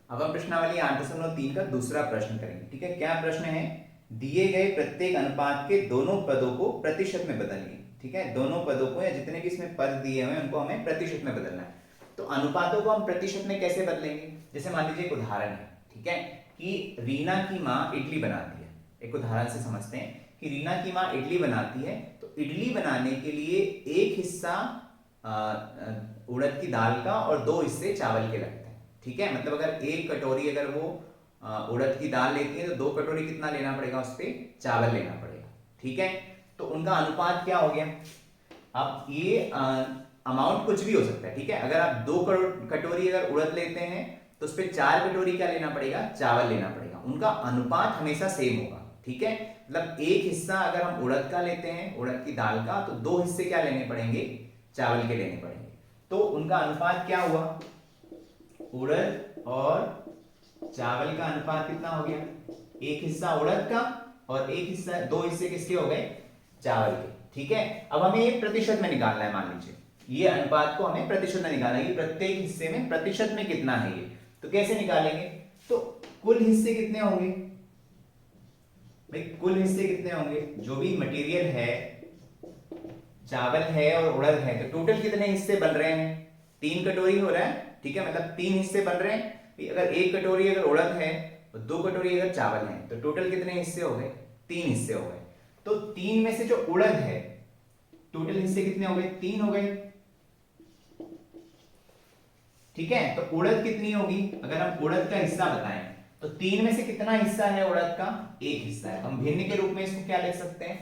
अब हम प्रश्नावली 8.3 का दूसरा प्रश्न करेंगे। ठीक है, क्या प्रश्न है? दिए गए प्रत्येक अनुपात के दोनों पदों को प्रतिशत में बदलिए। ठीक है, दोनों पदों को या जितने भी इसमें पद दिए हुए हैं उनको हमें प्रतिशत में बदलना है। तो अनुपातों को हम प्रतिशत में कैसे बदलेंगे? जैसे मान लीजिए एक उदाहरण है, ठीक है, कि रीना की माँ इडली बनाती है। एक उदाहरण से समझते हैं कि रीना की माँ इडली बनाती है, तो इडली बनाने के लिए एक हिस्सा उड़द की दाल का और दो हिस्से चावल के लगते हैं। ठीक है, मतलब अगर एक कटोरी अगर वो उड़द की दाल लेती है तो 2 कटोरी कितना लेना पड़ेगा? उस पर चावल लेना पड़ेगा। ठीक है, तो उनका अनुपात क्या हो गया? अब ये अमाउंट कुछ भी हो सकता है। ठीक है, अगर आप 2 कटोरी अगर उड़द लेते हैं तो उस पर 4 कटोरी क्या लेना पड़ेगा? चावल लेना पड़ेगा। उनका अनुपात हमेशा सेम होगा। ठीक है, मतलब एक हिस्सा अगर हम उड़द का लेते हैं, उड़द की दाल का, तो दो हिस्से क्या लेने पड़ेंगे? चावल के लेने पड़ेंगे। तो उनका अनुपात क्या हुआ? उड़द और चावल का अनुपात कितना हो गया? एक हिस्सा उड़द का और एक हिस्सा, दो हिस्से किसके हो गए? चावल के। ठीक है, अब हमें ये प्रतिशत में निकालना है। मान लीजिए ये अनुपात को हमें प्रतिशत में निकालना है कि प्रत्येक हिस्से में प्रतिशत में कितना है ये। तो कैसे निकालेंगे? तो कुल हिस्से कितने होंगे भाई? कुल हिस्से कितने होंगे? जो भी मटेरियल है, चावल है और उड़द है, तो टोटल कितने हिस्से बन रहे हैं? 3 कटोरी हो रहा है। ठीक है, मतलब 3 हिस्से बन रहे हैं। अगर 1 कटोरी अगर उड़द है और 2 कटोरी अगर चावल है, तो टोटल कितने हिस्से हो गए? 3 हिस्से हो गए। तो 3 में से जो उड़द है, टोटल हिस्से कितने हो गए? 3 हो गए। ठीक है, तो उड़द कितनी होगी? अगर हम उड़द का हिस्सा बताएं तो 3 में से कितना हिस्सा है उड़द का? एक हिस्सा है। हम भिन्न के रूप में इसको क्या लिख सकते हैं?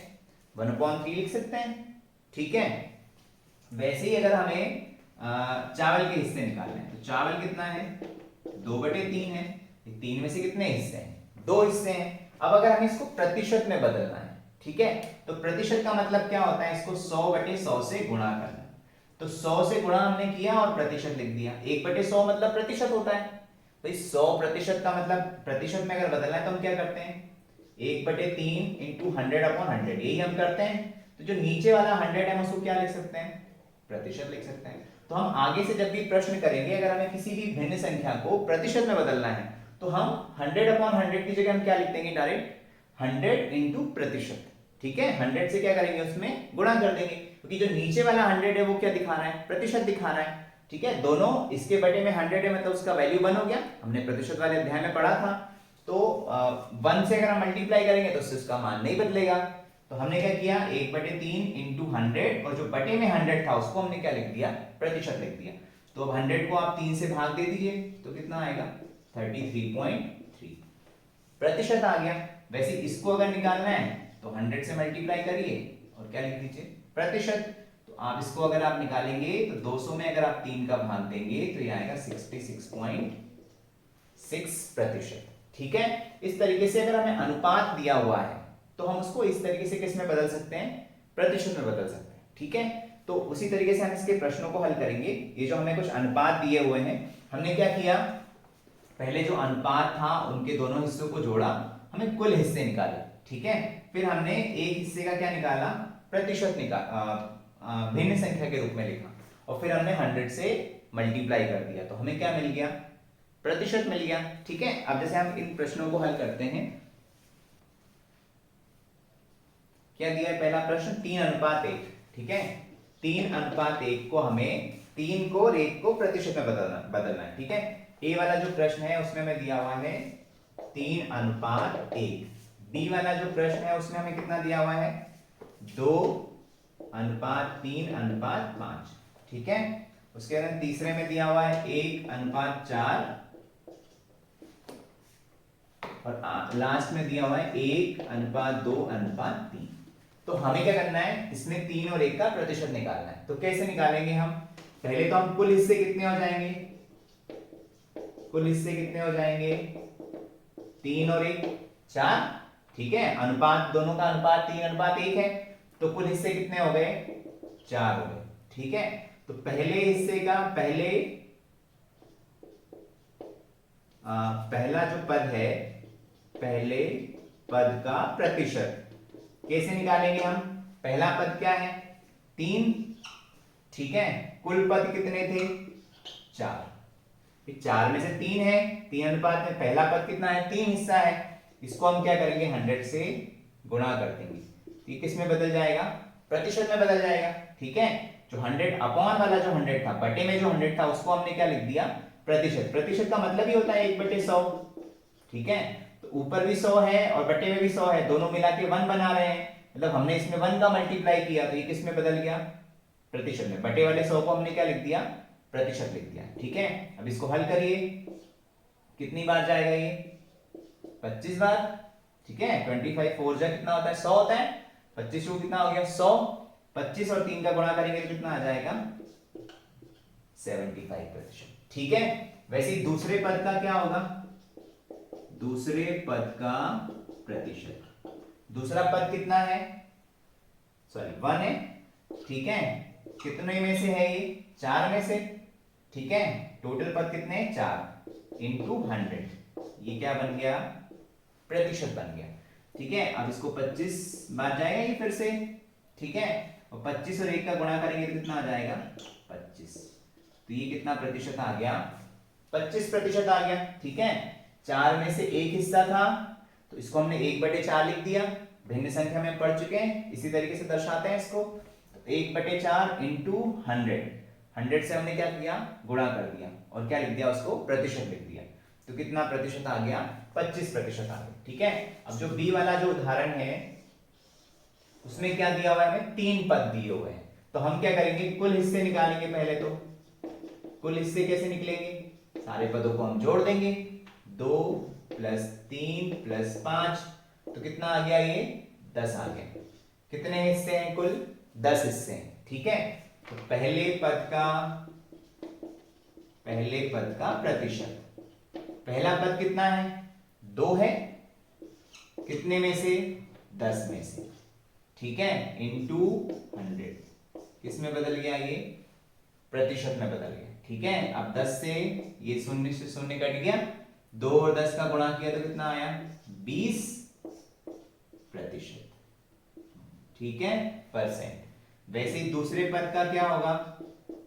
1/3 लिख सकते हैं। ठीक है, वैसे ही अगर हमें चावल के हिस्से निकालने हैं तो चावल कितना है? 2/3 है। 3 में से कितने हिस्से हैं? 2 हिस्से हैं। अब अगर हमें इसको प्रतिशत में बदलना है, ठीक है, तो प्रतिशत का मतलब क्या होता है? इसको 100/100 से गुणा करना। तो 100 से गुणा हमने किया और प्रतिशत लिख दिया। 1/100 मतलब प्रतिशत होता है भाई। 100% का मतलब प्रतिशत में अगर बदलना है तो हम क्या करते हैं? 1/3 इंटू 100/100, यही हम करते हैं। तो जो नीचे वाला 100 है उसको क्या लिख सकते हैं? प्रतिशत लिख सकते हैं। तो हम आगे से जब भी प्रश्न करेंगे, अगर हमें किसी भी भिन्न संख्या को प्रतिशत में बदलना है तो हम 100/100 की जगह हम क्या लिख देंगे? डायरेक्ट 100 इंटू प्रतिशत। ठीक है, 100 से क्या करेंगे? उसमें गुणा कर देंगे, क्योंकि जो नीचे वाला 100 है वो क्या दिखा रहा है? प्रतिशत दिखा रहा है। ठीक है, दोनों इसके बटे में 100 है, मतलब उसका वैल्यू 1 हो गया। हमने प्रतिशत वाले अध्याय में पढ़ा था। तो 1 से अगर हम मल्टीप्लाई करेंगे तो उससे उसका मान नहीं बदलेगा। तो हमने क्या किया? 1/3 इंटू 100, और जो बटे में 100 था उसको हमने क्या लिख दिया? प्रतिशत लिख दिया। तो अब 100 को आप 3 से भाग दे दीजिए तो कितना आएगा? 33.3 प्रतिशत आ गया। वैसे इसको अगर निकालना है तो 100 से मल्टीप्लाई करिए और क्या लिख दीजिए? प्रतिशत। तो आप इसको अगर आप निकालेंगे तो 200 में अगर आप 3 का भाग देंगे तो ये आएगा 66.6%। ठीक है, इस तरीके से अगर हमें अनुपात दिया हुआ है तो हम उसको इस तरीके से किस में बदल सकते हैं? प्रतिशत में बदल सकते हैं। ठीक है, तो उसी तरीके से हम इसके प्रश्नों को हल करेंगे। ये जो हमें कुछ अनुपात दिए हुए हैं, हमने क्या किया? पहले जो अनुपात था उनके दोनों हिस्सों को जोड़ा, हमें कुल हिस्से निकाले। ठीक है, फिर हमने एक हिस्से का क्या निकाला? प्रतिशत निकाला, भिन्न संख्या के रूप में लिखा, और फिर हमने 100 से मल्टीप्लाई कर दिया तो हमें क्या मिल गया? प्रतिशत मिल गया। ठीक है, अब जैसे हम इन प्रश्नों को हल करते हैं, क्या दिया है पहला प्रश्न? 3:1। ठीक है, 3:1 को हमें 3 को और 1 को प्रतिशत में बदलना है। ठीक है, ए वाला जो प्रश्न है उसमें हमें दिया हुआ है 3:1। बी वाला जो प्रश्न है उसमें हमें कितना दिया हुआ है? 2:3:5। ठीक है, उसके बाद तीसरे में दिया हुआ है 1:4, और लास्ट में दिया हुआ है 1:2:3। तो हमें क्या करना है? इसमें 3 और 1 का प्रतिशत निकालना है। तो कैसे निकालेंगे हम? पहले तो हम कुल हिस्से कितने हो जाएंगे? कुल हिस्से कितने हो जाएंगे? 3 और 1 4। ठीक है, अनुपात दोनों का अनुपात 3:1 है, तो कुल हिस्से कितने हो गए? 4 हो गए। ठीक है, तो पहले हिस्से का पहला जो पद है, पहले पद का प्रतिशत कैसे निकालेंगे हम? पहला पद क्या है? 3। ठीक है, कुल पद कितने थे? 4। 4 में से 3 है, 3 अनुपात में पहला पद कितना है, 3 हिस्सा है, इसको हम क्या करेंगे 100 से गुणा कर देंगे, तो ये किस में बदल जाएगा, प्रतिशत में बदल जाएगा। ठीक है, जो 100 अपॉन वाला जो 100 था, बटे में जो 100 था, उसको हमने क्या लिख दिया, प्रतिशत। प्रतिशत का मतलब ही होता है 1/100। ठीक है, तो ऊपर भी 100 है और बटे में भी 100 है, दोनों मिला के 1 बना रहे हैं, मतलब हमने इसमें 1 का मल्टीप्लाई किया, तो ये किस में बदल गया, प्रतिशत में। बटे वाले 100 को हमने क्या लिख दिया, प्रतिशत लिख दिया। ठीक है, अब इसको हल करिए, कितनी बार जाएगा ये, 25 बार। ठीक है, 25 4 जा कितना होता है, 100 होता है, 25 टू कितना हो गया 100, 25 और 3 का गुणा करेंगे तो कितना आ जाएगा 75%। ठीक है, वैसे ही दूसरे पद का क्या होगा, दूसरे पद का प्रतिशत। दूसरा पद कितना है, सॉरी 1 है। ठीक है, कितने में से है ये, 4 में से। ठीक है, टोटल पद कितने हैं, 4 इंटू 100, ये क्या बन गया, प्रतिशत बन गया। ठीक है, अब इसको 25 बार जाएगा ये फिर से। ठीक है, और 25 और 1 का गुणा करेंगे तो कितना आ जाएगा 25, तो ये कितना प्रतिशत आ गया, 25% आ गया। ठीक है, 4 में से 1 हिस्सा था, तो इसको हमने 1/4 लिख दिया, भिन्न संख्या में पढ़ चुके हैं, इसी तरीके से दर्शाते हैं इसको। 1/4 इंटू 100 से हमने क्या किया, गुणा कर दिया, और क्या लिख दिया, उसको प्रतिशत लिख दिया, तो कितना प्रतिशत आ गया, 25% आ गया। ठीक है, अब जो बी वाला जो उदाहरण है उसमें क्या दिया हुआ है, हमें 3 पद दिए हुए हैं, तो हम क्या करेंगे, कुल हिस्से निकालेंगे। पहले तो कुल हिस्से कैसे निकलेंगे, सारे पदों को हम जोड़ देंगे, 2 + 3 + 5, तो कितना आ गया, ये 10 आ गया। कितने हिस्से हैं, कुल 10 हिस्से हैं। ठीक है, तो पहले पद का प्रतिशत, पहला पद कितना है, 2 है, कितने में से, 10 में से। ठीक है, इंटू 100, किस में बदल गया, ये प्रतिशत में बदल गया। ठीक है, अब 10 से ये 0 से 0 कट गया, 2 और 10 का गुणा किया तो कितना आया, 20%। ठीक है, परसेंट। वैसे ही दूसरे पद का क्या होगा,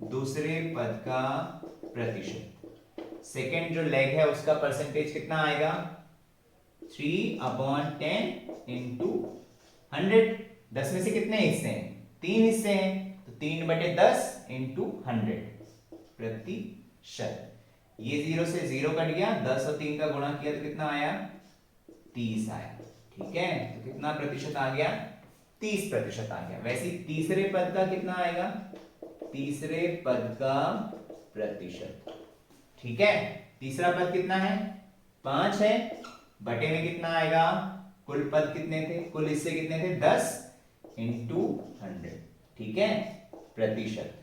दूसरे पद का प्रतिशत, सेकेंड जो लेग है उसका परसेंटेज कितना आएगा, 3/10 इंटू 100। 10 में से कितने हिस्से हैं, 3 हिस्से हैं, तो 3/10 इंटू 100 प्रतिशत। ये 0 से 0 कट गया, 10 और 3 का गुणा किया तो कितना आया, 30 आया। ठीक है, तो कितना प्रतिशत आ गया, 30% आ गया। वैसे ही तीसरे पद का कितना आएगा, तीसरे पद का प्रतिशत। ठीक है, तीसरा पद कितना है, 5 है, बटे में कितना आएगा, कुल पद कितने थे, कुल हिस्से कितने थे, 10 इंटू 100। ठीक है, प्रतिशत,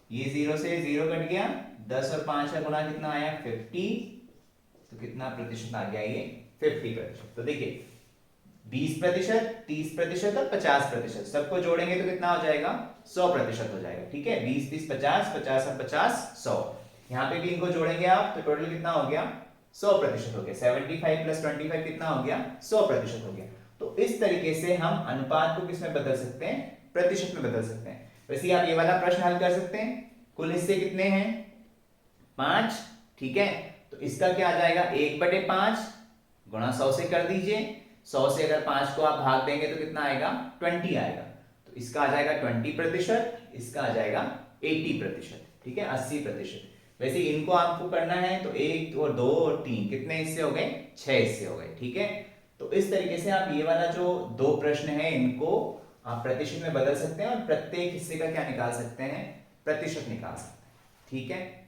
ये 0 से 0 कट गया, 10 और 5 का गुणा कितना आया 50, तो कितना प्रतिशत आ गया, ये 50%। तो देखिए 20%, 30% और 50%, सबको जोड़ेंगे तो कितना हो जाएगा, 100% हो जाएगा। ठीक है, 20 30 50, 50 और 50 100, यहाँ पे भी इनको जोड़ेंगे आप तो टोटल कितना हो गया, 100% हो गया। 75 + 25 कितना हो गया, 100% हो गया। तो इस तरीके से हम अनुपात को किसमें बदल सकते हैं, प्रतिशत में बदल सकते हैं। वैसे आप ये वाला प्रश्न हल कर सकते हैं, कुल हिस्से कितने हैं, 5। ठीक है, तो इसका क्या आ जाएगा, 1/5 गुणा 100 से कर दीजिए, 100 से अगर 5 को आप भाग देंगे तो कितना आएगा, 20 आएगा, तो इसका आ जाएगा 20%, इसका आ जाएगा 80%। ठीक है, 80%। वैसे इनको आपको करना है तो 1 और 2 और 3 कितने हिस्से हो गए, 6 हिस्से हो गए। ठीक है, तो इस तरीके से आप ये वाला जो 2 प्रश्न है इनको आप प्रतिशत में बदल सकते हैं और प्रत्येक हिस्से का क्या निकाल सकते हैं, प्रतिशत निकाल सकते हैं। ठीक है।